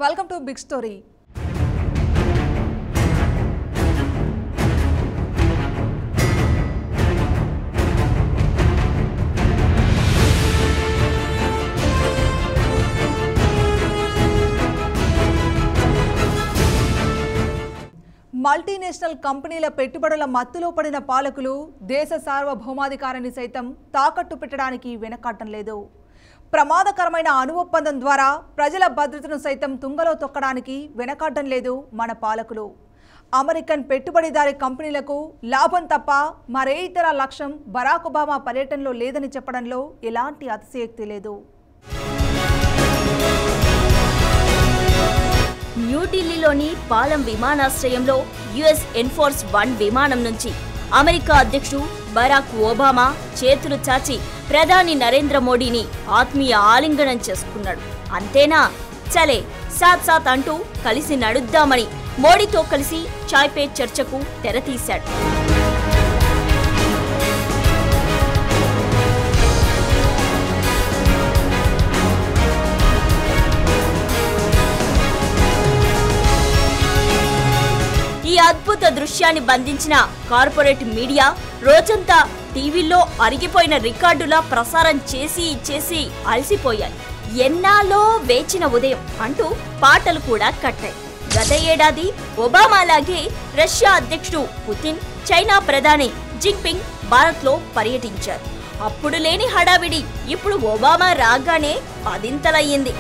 Welcome to big story. Multinational కంపెనీల పెట్టుబడుల మత్తులో పడిన పాలకులు దేశ సార్వభౌమాధికారాన్ని సైతం తాకట్టు పెట్టడానికి వెనకాడటం లేదు. ప్రమాదకరమైన అణు ఒప్పందం ద్వారా ప్రజల భద్రతను సైతం తుంగలో తొక్కడానికి వెనకాడటం లేదు మన పాలకులు. అమెరికన్ పెట్టుబడిదారీ కంపెనీలకు లాభం తప్ప మరే ఇతర లక్ష్యం బరాక్ ఒబామా పర్యటనలో లేదని చెప్పడంలో ఎలాంటి అతిశయోక్తి లేదు. న్యూఢిల్లీలోని పాలం విమానాశ్రయంలో యుఎస్ ఎన్ఫోర్స్ 1 విమానం నుంచి అమెరికా అధ్యక్షుడు బరాక్ ఒబామా చేతులు చాచి ప్రధాని నరేంద్ర మోడీని ఆత్మీయ ఆలింగనం చేసుకున్నాడు. అంతేనా, చలే సాత్ సాత్ అంటూ కలిసి నడుద్దామని మోడీతో కలిసి చాయ్ పే చర్చకు తెరతీశాడు. ఈ అద్భుత దృశ్యాన్ని బంధించిన కార్పొరేట్ మీడియా రోజంతా టీవీల్లో అరిగిపోయిన రికార్డులా ప్రసారం చేసి అలసిపోయాయి. ఎన్నాళ్ళో వేచిన ఉదయం అంటూ పాటలు కూడా కట్టాయి. గత ఏడాది ఒబామాలాగే రష్యా అధ్యక్షుడు పుతిన్, చైనా ప్రధాని జిన్పింగ్ భారత్లో పర్యటించారు. అప్పుడు లేని హడావిడి ఇప్పుడు ఒబామా రాగానే పదింతలయ్యింది.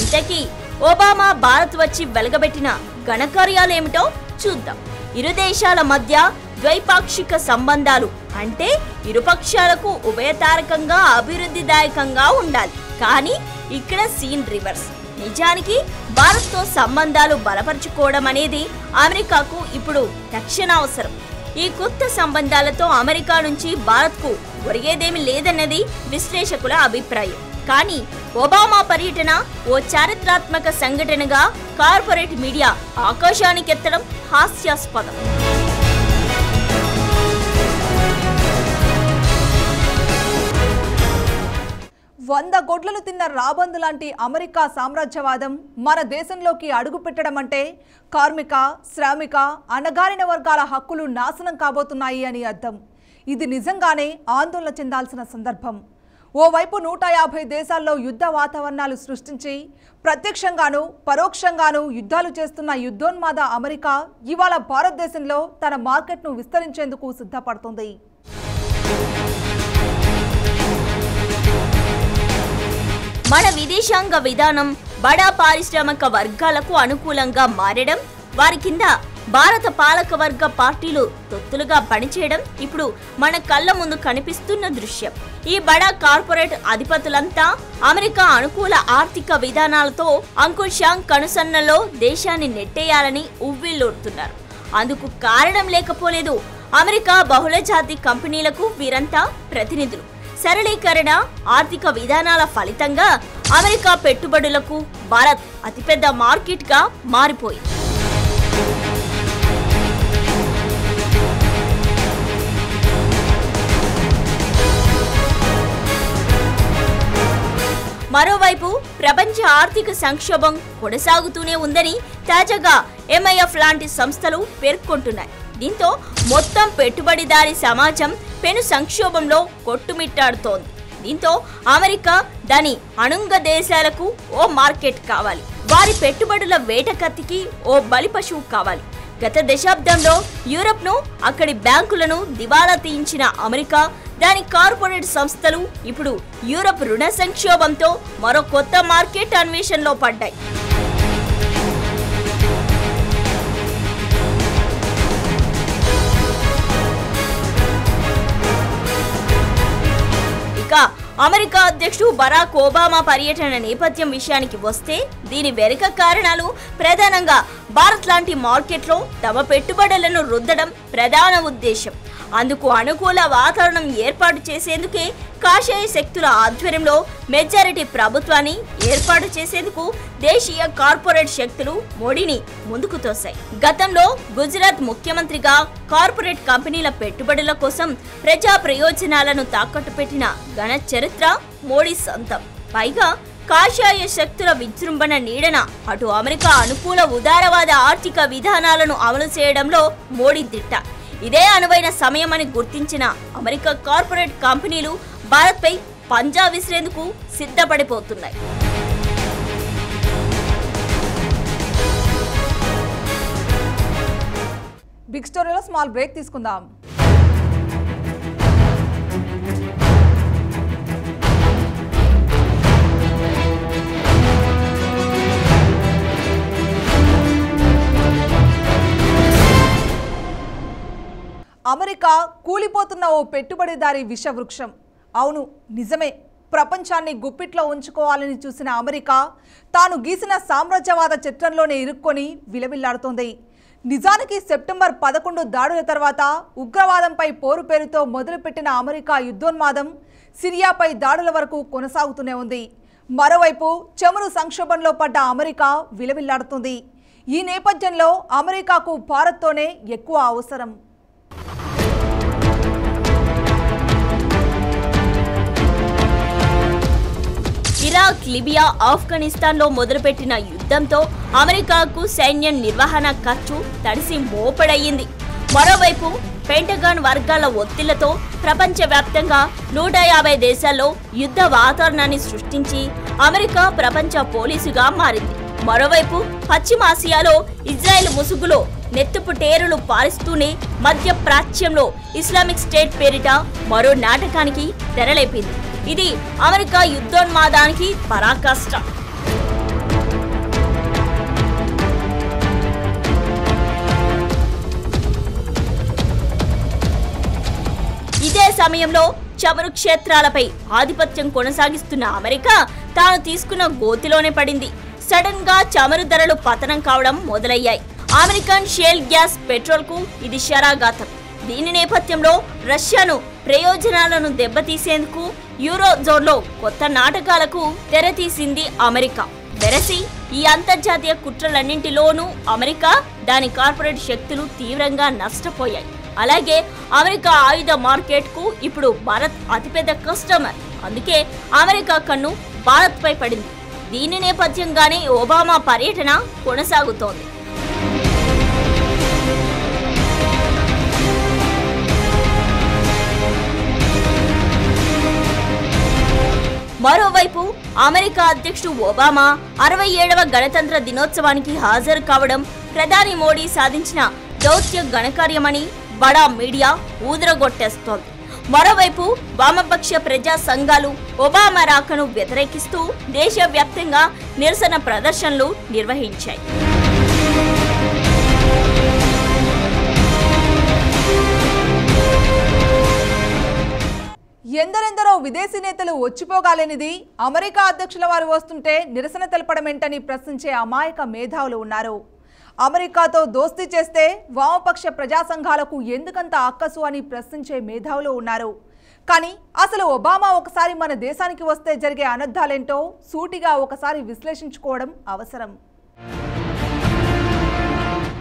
ఇంతకీ ఒబామా భారత్ వచ్చి వెలగబెట్టిన ఘనకార్యాలేమిటో చూద్దాం. ఇరు దేశాల మధ్య ద్వైపాక్షిక సంబంధాలు అంటే ఇరుపక్షాలకు ఉభయతారకంగా అభివృద్ధిదాయకంగా ఉండాలి. కానీ ఇక్కడ సీన్ రివర్స్. నిజానికి భారత్తో సంబంధాలు బలపరుచుకోవడం అనేది అమెరికాకు ఇప్పుడు తక్షణ అవసరం. ఈ కొత్త సంబంధాలతో అమెరికా నుంచి భారత్కు ఒరిగేదేమీ లేదన్నది విశ్లేషకుల అభిప్రాయం. కానీ ఒబామా పర్యటన ఓ చారిత్రాత్మక సంఘటనగా కార్పొరేట్ మీడియా ఆకాశానికెత్తడం హాస్యాస్పదం. వంద గొడ్లను తిన్న రాబందు లాంటి అమెరికా సామ్రాజ్యవాదం మన దేశంలోకి అడుగుపెట్టడం అంటే కార్మిక, శ్రామిక, అణగారిన వర్గాల హక్కులు నాశనం కాబోతున్నాయి అని అర్థం. ఇది నిజంగానే ఆందోళన చెందాల్సిన సందర్భం. ఓవైపు 150 దేశాల్లో యుద్ధ వాతావరణాలు సృష్టించి ప్రత్యక్షంగాను పరోక్షంగాను యుద్ధాలు చేస్తున్న యుద్ధోన్మాద అమెరికా ఇవాళ భారతదేశంలో తన మార్కెట్ను విస్తరించేందుకు సిద్ధపడుతుంది. మన విదేశాంగ విధానం బడా పారిశ్రామిక వర్గాలకు అనుకూలంగా మారడం, వారి కింద భారత పాలకవర్గ పార్టీలు తొత్తులుగా పనిచేయడం ఇప్పుడు మన కళ్ళ ముందు కనిపిస్తున్న దృశ్యం. ఈ బడా కార్పొరేట్ అధిపతులంతా అమెరికా అనుకూల ఆర్థిక విధానాలతో అంకుశాం కనుసన్నలో దేశాన్ని నెట్టేయాలని ఉవ్విళ్ళూరుతున్నారు. అందుకు కారణం లేకపోలేదు. అమెరికా బహుళజాతి కంపెనీలకు వీరంతా ప్రతినిధులు. సరళీకరణ ఆర్థిక విధానాల ఫలితంగా అమెరికా పెట్టుబడులకు భారత్ అతిపెద్ద మార్కెట్గా మారిపోయింది. మరోవైపు ప్రపంచ ఆర్థిక సంక్షోభం కొనసాగుతూనే ఉందని తాజాగా MIF లాంటి సంస్థలు పేర్కొంటున్నాయి. దీంతో మొత్తం పెట్టుబడిదారీ సమాజం పెను సంక్షోభంలో కొట్టుమిట్టాడుతోంది. దీంతో అమెరికా దాని అణుంగ దేశాలకు ఓ మార్కెట్ కావాలి. వారి పెట్టుబడుల వేటకత్తికి ఓ బలి పశువు కావాలి. గత దశాబ్దంలో యూరప్ను, అక్కడి బ్యాంకులను దివాలా తీయించిన అమెరికా, దాని కార్పొరేట్ సంస్థలు ఇప్పుడు యూరప్ రుణ సంక్షోభంతో మరో కొత్త మార్కెట్ అన్వేషణలో పడ్డాయి. ఇక అమెరికా అధ్యక్షుడు బరాక్ ఒబామా పర్యటన నేపథ్యం విషయానికి వస్తే దీని వెనుక కారణాలు ప్రధానంగా భారత్ లాంటి మార్కెట్లో తమ పెట్టుబడులను రుద్దడం ప్రధాన ఉద్దేశం. అందుకు అనుకూల వాతావరణం ఏర్పాటు చేసేందుకే కాషాయ శక్తుల ఆధ్వర్యంలో మెజారిటీ ప్రభుత్వాన్ని ఏర్పాటు చేసేందుకు దేశీయ కార్పొరేట్ శక్తులు మోడీని ముందుకు తోశాయి. గతంలో గుజరాత్ ముఖ్యమంత్రిగా కార్పొరేట్ కంపెనీల పెట్టుబడుల కోసం ప్రజా ప్రయోజనాలను తాకట్టు పెట్టిన ఘన చరిత్ర మోడీ సొంతం. పైగా కాషాయ శక్తుల విజృంభణ నీడన అటు అమెరికా అనుకూల ఉదారవాద ఆర్థిక విధానాలను అమలు చేయడంలో మోడీ దిట్ట. ఇదే అనువైన సమయమని గుర్తించిన అమెరికా కార్పొరేట్ కంపెనీలు భారత్పై పంజా విసిరేందుకు సిద్ధపడిపోతున్నాయి. బిగ్ స్టోరీలో స్మాల్ బ్రేక్ తీసుకుందాం. అమెరికా కూలిపోతున్న ఓ పెట్టుబడిదారీ విషవృక్షం. అవును, నిజమే. ప్రపంచాన్ని గుప్పిట్లో ఉంచుకోవాలని చూసిన అమెరికా తాను గీసిన సామ్రాజ్యవాద చిత్రంలోనే ఇరుక్కొని విలవిల్లాడుతోంది. నిజానికి సెప్టెంబర్ 11 దాడుల తర్వాత ఉగ్రవాదంపై పోరు పేరుతో మొదలుపెట్టిన అమెరికా యుద్ధోన్మాదం సిరియాపై దాడుల వరకు కొనసాగుతూనే ఉంది. మరోవైపు చమురు సంక్షోభంలో పడ్డ అమెరికా విలవిల్లాడుతుంది. ఈ నేపథ్యంలో అమెరికాకు భారత్తోనే ఎక్కువ అవసరం. ఇరాక్, లిబియా, ఆఫ్ఘనిస్తాన్లో మొదలుపెట్టిన యుద్ధంతో అమెరికాకు సైన్య నిర్వహణ ఖర్చు తడిసి మోపెడయ్యింది. మరోవైపు పెంటగాన్ వర్గాల ఒత్తిళ్లతో ప్రపంచవ్యాప్తంగా 150 దేశాల్లో యుద్ధ వాతావరణాన్ని సృష్టించి అమెరికా ప్రపంచ పోలీసుగా మారింది. మరోవైపు పశ్చిమాసియాలో ఇజ్రాయెల్ ముసుగులో నెత్తుపుటేరులు పారిస్తూనే మధ్యప్రాచ్యంలో ఇస్లామిక్ స్టేట్ పేరిట మరో నాటకానికి తెరలేపింది. ఇది అమెరికా యుద్ధోన్మాదానికి పరాకాష్ట. ఇదే సమయంలో చమురు క్షేత్రాలపై ఆధిపత్యం కొనసాగిస్తున్న అమెరికా తాను తీసుకున్న గోతిలోనే పడింది. సడన్ గా చమురు ధరలు పతనం కావడం మొదలయ్యాయి. అమెరికన్ షేల్ గ్యాస్, పెట్రోల్ కు ఇది శరాఘాతం. దీని నేపథ్యంలో రష్యాను ప్రయోజనాలను దెబ్బతీసేందుకు యూరో జోన్లో కొత్త నాటకాలకు తెరతీసింది అమెరికా. వెరసి ఈ అంతర్జాతీయ కుట్రలన్నింటిలోనూ అమెరికా, దాని కార్పొరేట్ శక్తులు తీవ్రంగా నష్టపోయాయి. అలాగే అమెరికా ఆయుధ మార్కెట్ కు ఇప్పుడు భారత్ అతిపెద్ద కస్టమర్. అందుకే అమెరికా కన్ను భారత్ పై పడింది. దీని నేపథ్యంగానే ఒబామా పర్యటన కొనసాగుతోంది. మరోవైపు అమెరికా అధ్యక్షుడు ఒబామా 67వ గణతంత్ర దినోత్సవానికి హాజరు కావడం ప్రధాని మోడీ సాధించిన దౌత్య ఘనకార్యమని బడా మీడియా ఊదరగొట్టేస్తోంది. మరోవైపు వామపక్ష ప్రజా సంఘాలు ఒబామా రాకను వ్యతిరేకిస్తూ దేశవ్యాప్తంగా నిరసన ప్రదర్శనలు నిర్వహించాయి. ఎందరెందరో విదేశీ నేతలు వచ్చిపోగాలేనిది అమెరికా అధ్యక్షుల వారు వస్తుంటే నిరసన తెలపడమేంటని ప్రశ్నించే అమాయక మేధావులు ఉన్నారు. అమెరికాతో దోస్తీ చేస్తే వామపక్ష ప్రజా సంఘాలకు ఎందుకంత అక్కసు అని ప్రశ్నించే మేధావులు ఉన్నారు. కానీ అసలు ఒబామా ఒకసారి మన దేశానికి వస్తే జరిగే అనర్థాలేంటో సూటిగా ఒకసారి విశ్లేషించుకోవడం అవసరం.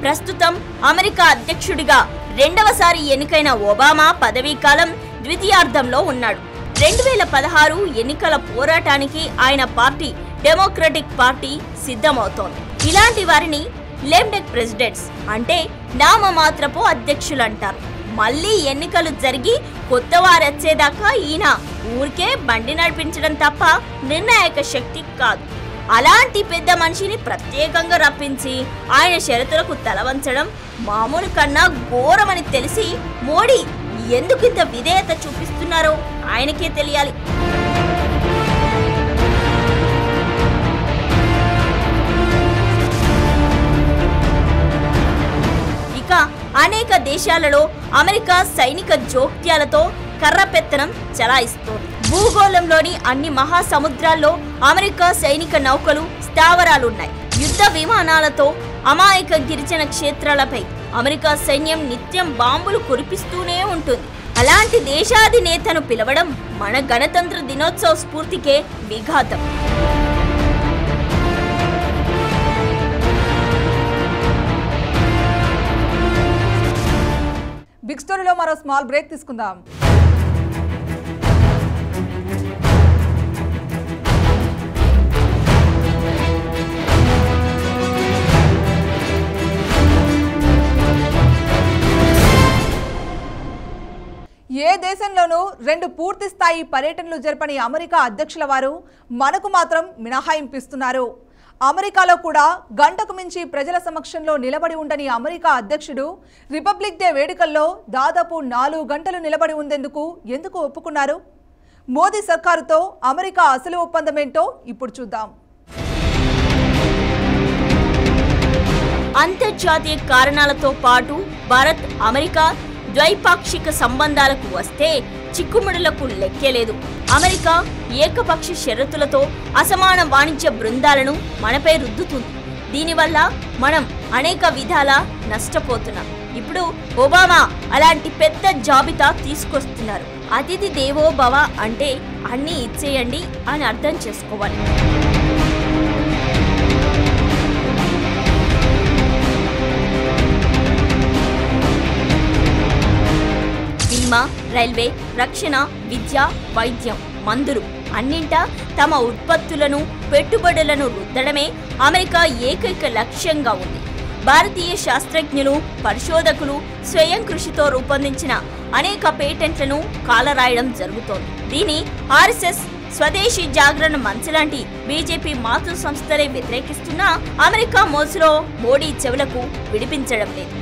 ప్రస్తుతం అమెరికా అధ్యక్షుడిగా రెండవసారి ఎన్నికైన ఒబామా పదవీ కాలం ద్వితీయార్థంలో ఉన్నాడు. 2016 ఎన్నికల పోరాటానికి ఆయన పార్టీ డెమోక్రటిక్ పార్టీ సిద్ధమవుతోంది. ఇలాంటి వారిని లెఫ్ట్ ప్రెసిడెంట్స్ అంటే నామమాత్రపు అధ్యక్షులంటారు. మళ్ళీ ఎన్నికలు జరిగి కొత్త వారొచ్చేదాకా ఈయన ఊరికే బండి నడిపించడం తప్ప నిర్ణాయక శక్తి కాదు. అలాంటి పెద్ద మనిషిని ప్రత్యేకంగా రప్పించి ఆయన షరతులకు తలవంచడం మామూలు కన్నా ఘోరమని తెలిసి మోడీ ఎందుకింత విధేయత చూపిస్తున్నారో ఆయనకే తెలియాలి. ఇక అనేక దేశాలలో అమెరికా సైనిక జోక్యాలతో కర్రపెత్తనం చలాయిస్తోంది. భూగోళంలోని అన్ని మహాసముద్రాల్లో అమెరికా సైనిక నౌకలు స్థావరాలున్నాయి. యుద్ధ విమానాలతో అమాయక గిరిజన క్షేత్రాలపై అమెరికా సైన్యం నిత్యం బాంబులు కురిపిస్తూనే ఉంటుంది. అలాంటి దేశాధినేతను పిలవడం మన గణతంత్ర దినోత్సవ స్ఫూర్తికే విఘాతం. బిగ్ స్టోరీలో మరో స్మాల్ బ్రేక్ తీసుకుందాం. ఏ దేశంలోనూ 2 పూర్తి స్థాయి పర్యటనలు జరపని అమెరికా అధ్యక్షుల వారు మనకు మాత్రం మినహాయింపిస్తున్నారు. అమెరికాలో కూడా గంటకు మించి ప్రజల సమక్షంలో నిలబడి ఉండని అమెరికా అధ్యక్షుడు రిపబ్లిక్ డే వేడుకల్లో దాదాపు 4 గంటలు నిలబడి ఉండేందుకు ఎందుకు ఒప్పుకున్నారు? మోదీ సర్కారుతో అమెరికా అసలు ఒప్పందం ఏంటో ఇప్పుడు చూద్దాం. అంతర్జాతీయ కారణాలతో పాటు భారత్ అమెరికా ద్వైపాక్షిక సంబంధాలకు వస్తే చిక్కుముడులకు లెక్కేలేదు. అమెరికా ఏకపక్ష షరతులతో అసమాన వాణిజ్య బృందాలను మనపై రుద్దుతుంది. దీనివల్ల మనం అనేక విధాల నష్టపోతున్నాం. ఇప్పుడు ఒబామా అలాంటి పెద్ద జాబితా తీసుకొస్తున్నారు. అతిథి దేవో భవ అంటే అన్నీ ఇచ్చేయండి అని అర్థం చేసుకోవాలి. రైల్వే, రక్షణ, విద్య, వైద్యం, మందులు అన్నింటా తమ ఉత్పత్తులను, పెట్టుబడులను రుద్దడమే అమెరికా ఏకైక లక్ష్యంగా ఉంది. భారతీయ శాస్త్రజ్ఞులు, పరిశోధకులు స్వయం కృషితో రూపొందించిన అనేక పేటెంట్లను కాలరాయడం జరుగుతోంది. దీని ఆర్ఎస్ఎస్, స్వదేశీ జాగరణ మంచ్ లాంటి బీజేపీ మాతృ సంస్థలే వ్యతిరేకిస్తున్నా అమెరికా మోసులో మోడీ చెవులకు విడిపించడం లేదు.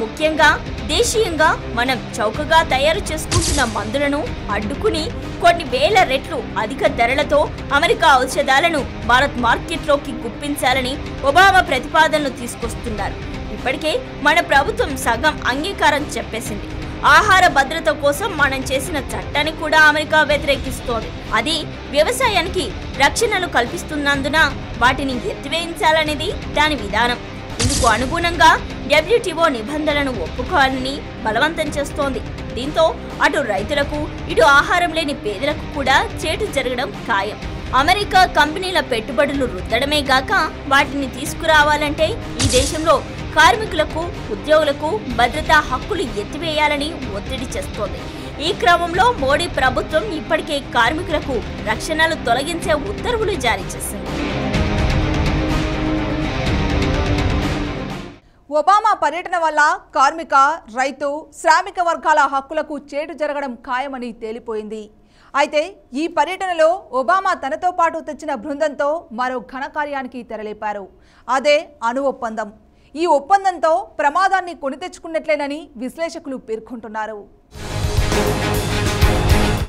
ముఖ్యంగా దేశీయంగా మనం చౌకగా తయారు చేసుకుంటున్న మందులను అడ్డుకుని కొన్ని వేల రెట్లు అధిక ధరలతో అమెరికా ఔషధాలను భారత్ మార్కెట్లోకి గుప్పించాలని ఒబామా ప్రతిపాదనలు తీసుకొస్తున్నారు. ఇప్పటికే మన ప్రభుత్వం సగం అంగీకారం చెప్పేసింది. ఆహార భద్రత కోసం మనం చేసిన చట్టాన్ని కూడా అమెరికా వ్యతిరేకిస్తోంది. అది వ్యవసాయానికి రక్షణలు కల్పిస్తున్నందున వాటిని ఎత్తివేయించాలనేది దాని విధానం. ఇందుకు అనుగుణంగా WTO నిబంధనలను ఒప్పుకోవాలని బలవంతం చేస్తోంది. దీంతో అటు రైతులకు, ఇటు ఆహారం లేని పేదలకు కూడా చేటు జరగడం ఖాయం. అమెరికా కంపెనీల పెట్టుబడులు రుద్దడమే గాక వాటిని తీసుకురావాలంటే ఈ దేశంలో కార్మికులకు, ఉద్యోగులకు భద్రతా హక్కులు ఎత్తివేయాలని ఒత్తిడి చేస్తోంది. ఈ క్రమంలో మోడీ ప్రభుత్వం ఇప్పటికే కార్మికులకు రక్షణలు తొలగించే ఉత్తర్వులు జారీ చేసింది. ఒబామా పర్యటన వల్ల కార్మిక, రైతు, శ్రామిక వర్గాల హక్కులకు చేటు జరగడం ఖాయమని తేలిపోయింది. అయితే ఈ పర్యటనలో ఒబామా తనతో పాటు తెచ్చిన బృందంతో మరో ఘనకార్యానికి తెరలేపారు. అదే అణు ఒప్పందం. ఈ ఒప్పందంతో ప్రమాదాన్ని కొని తెచ్చుకున్నట్లేనని విశ్లేషకులు పేర్కొంటున్నారు.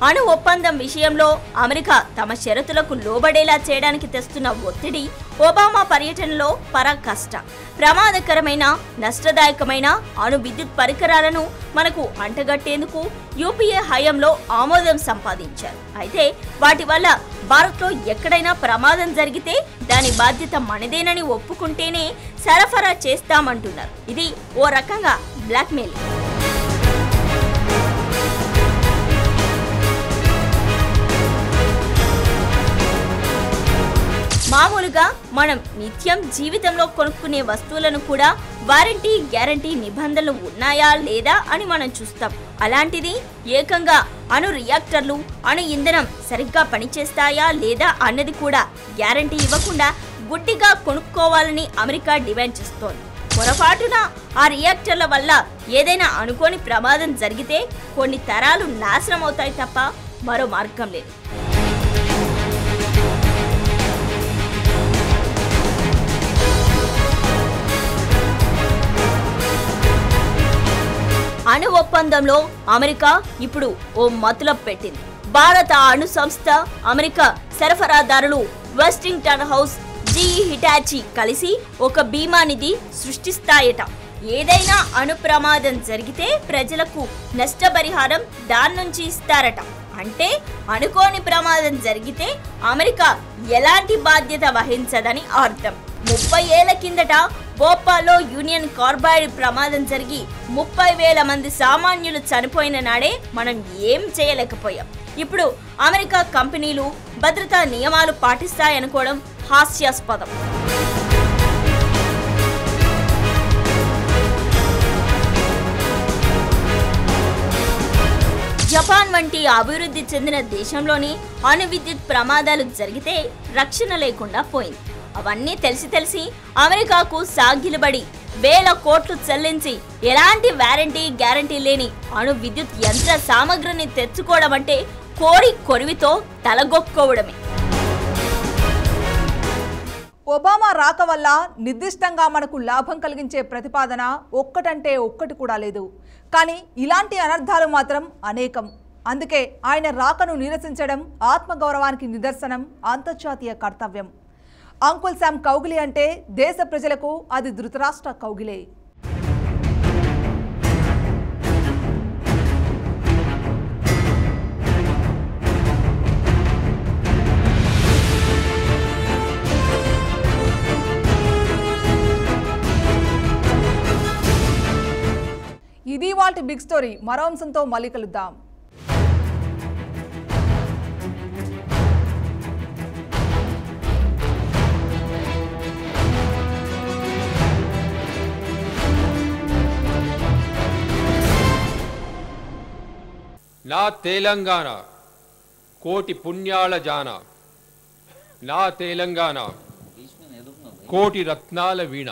అణు ఒప్పందం విషయంలో అమెరికా తమ షరతులకు లోబడేలా చేయడానికి తెస్తున్న ఒత్తిడి ఒబామా పర్యటనలో పరాకాష్ట. ప్రమాదకరమైన, నష్టదాయకమైన అణు విద్యుత్ పరికరాలను మనకు అంటగట్టేందుకు యూపీఏ హయాంలో ఆమోదం సంపాదించారు. అయితే వాటి వల్ల భారత్లో ఎక్కడైనా ప్రమాదం జరిగితే దాని బాధ్యత మనదేనని ఒప్పుకుంటేనే సరఫరా చేస్తామంటున్నారు. ఇది ఓ రకంగా బ్లాక్మెయిల్. మామూలుగా మనం నిత్యం జీవితంలో కొనుక్కునే వస్తువులను కూడా వారంటీ, గ్యారంటీ నిబంధనలు ఉన్నాయా లేదా అని మనం చూస్తాం. అలాంటిది ఏకంగా అణు రియాక్టర్లు, అణు ఇంధనం సరిగ్గా పనిచేస్తాయా లేదా అన్నది కూడా గ్యారంటీ ఇవ్వకుండా గుడ్డిగా కొనుక్కోవాలని అమెరికా డిమాండ్ చేస్తోంది. పొరపాటున ఆ రియాక్టర్ల వల్ల ఏదైనా అనుకోని ప్రమాదం జరిగితే కొన్ని తరాలు నాశనం అవుతాయి తప్ప మరో మార్గం లేదు. అణు ఒప్పందంలో అమెరికా ఇప్పుడు ఓ మతలబ్ పెట్టింది. భారత అణు సంస్థ, అమెరికా సరఫరాదారులు వెస్టింగ్టన్ హౌస్, GE హిటాచీ కలిసి ఒక బీమా నిధి సృష్టిస్తాయట. ఏదైనా అణు ప్రమాదం జరిగితే ప్రజలకు నష్టపరిహారం దాని నుంచి ఇస్తారట. అంటే అనుకోని ప్రమాదం జరిగితే అమెరికా ఎలాంటి బాధ్యత వహించదని అర్థం. 30 ఏళ్ల కిందట భోపాల్లో యూనియన్ కార్బైడ్ ప్రమాదం జరిగి 30,000 మంది సామాన్యులు చనిపోయిన నాడే మనం ఏం చేయలేకపోయాం. ఇప్పుడు అమెరికా కంపెనీలు భద్రతా నియమాలు పాటిస్తాయనుకోవడం హాస్యాస్పదం. జపాన్ వంటి అభివృద్ధి చెందిన దేశంలోని అణు విద్యుత్ ప్రమాదాలు జరిగితే రక్షణ లేకుండా పోయింది. అవన్నీ తెలిసి అమెరికాకు సాగిలబడి వేల కోట్లు చెల్లించి ఎలాంటి వారంటీ గ్యారంటీ లేని అణు విద్యుత్ యంత్ర సామగ్రిని తెచ్చుకోవడం అంటే కొరివితో తలగొక్కోవడమే. ఒబామా రాక వల్ల నిర్దిష్టంగా మనకు లాభం కలిగించే ప్రతిపాదన ఒక్కటంటే ఒక్కటి కూడా లేదు. కానీ ఇలాంటి అనర్థాలు మాత్రం అనేకం. అందుకే ఆయన రాకను నిరసించడం ఆత్మగౌరవానికి నిదర్శనం, అంతర్జాతీయ కర్తవ్యం. అంకుల్ శామ్ కౌగిలి అంటే దేశ ప్రజలకు అది ధృతరాష్ట్ర కౌగిలే. ఇది వాటి బిగ్ స్టోరీ. మరో అంశంతో మళ్ళీ కలుద్దాం. నా తెలంగాణ కోటి పుణ్యాల జాన, నా తెలంగాణ కోటి రత్నాల వీణ.